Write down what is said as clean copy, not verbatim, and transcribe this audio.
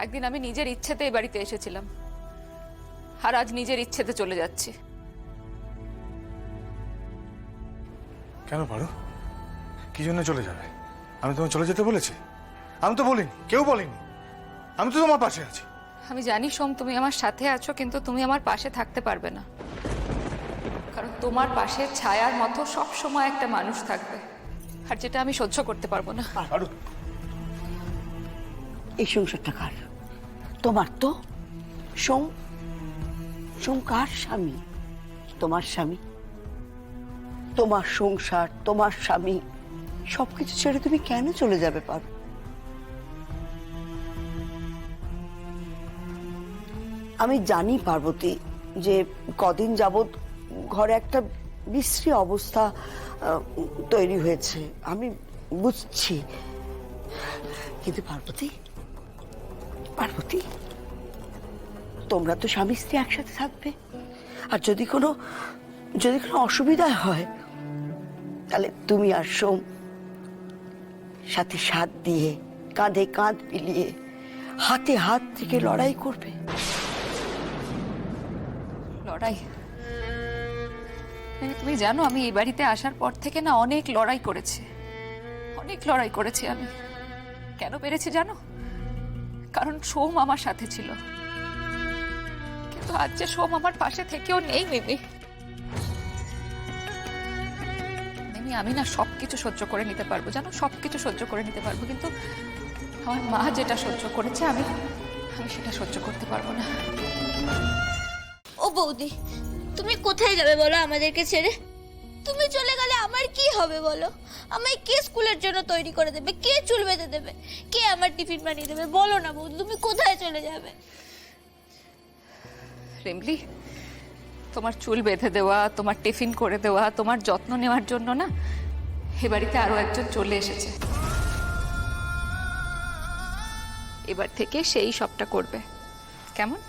একদিন আমি নিজের ইচ্ছেতে এই বাড়িতে এসেছিলাম, আর আজ নিজের ইচ্ছেতে চলে যাচ্ছি। কেন পারো? কি জন্য চলে যাবে? আমি তোমায় চলে যেতে বলেছি? আমি তো বলিনি, কেউ বলেনি। আমি তো তোমার পাশে আছি। আমি জানি সোম, তুমি আমার সাথে আছো, কিন্তু তুমি আমার পাশে থাকতে পারবে না। কারণ তোমার পাশে ছায়ার মতো সব সময় একটা মানুষ থাকবে, আর যেটা আমি সহ্য করতে পারবো না। পারো? এই সংসারটা কার? তোমার তো। সোম, সোম কার স্বামী? তোমার স্বামী। তোমার সংসার, তোমার স্বামী, সবকিছু ছেড়ে তুমি কেন চলে যাবে পারো? আমি জানি পার্বতী যে কদিন যাবৎ ঘরে একটা বিশ্রী অবস্থা তৈরি হয়েছে, আমি বুঝছি। কিন্তু পার্বতী, পার্বতী, তোমরা তো স্বামী স্ত্রী একসাথে থাকবে, আর যদি কোনো অসুবিধা হয় তাহলে তুমি আর সোম সাথে সাথ দিয়ে, কাঁধে কাঁধ মিলিয়ে, হাতে হাত থেকে লড়াই করবে। লড়াই? তুমি জানো আমি এই বাড়িতে আসার পর থেকে না অনেক লড়াই করেছি, অনেক লড়াই করেছি আমি। কেন পেরেছি জানো? কারণ সোম আমার সাথে ছিল। কিন্তু আজ যে সোম আমার পাশে থেকেও নেই মিমি, মিমি আমি না সবকিছু সহ্য করে নিতে পারবো, জানো, সবকিছু সহ্য করে নিতে পারবো, কিন্তু আমার মা যেটা সহ্য করেছে আমি সেটা সহ্য করতে পারবো না। ও বৌদি, তুমি কোথায় যাবে বলো আমাদেরকে ছেড়ে? তুমি চলে গেলে আমার কি হবে বলো? আমায় কে স্কুলের জন্য তৈরি করে দেবে? কে চুল বেঁধে দেবে? কে আমার টিফিন বানিয়ে দেবে? বলো না বৌদি, তুমি কোথায় চলে যাবে? রিমলি, তোমার চুল বেঁধে দেওয়া, তোমার টিফিন করে দেওয়া, তোমার যত্ন নেওয়ার জন্য না এ বাড়িতে আরো একজন চলে এসেছে। এবার থেকে সেই সবটা করবে, কেমন?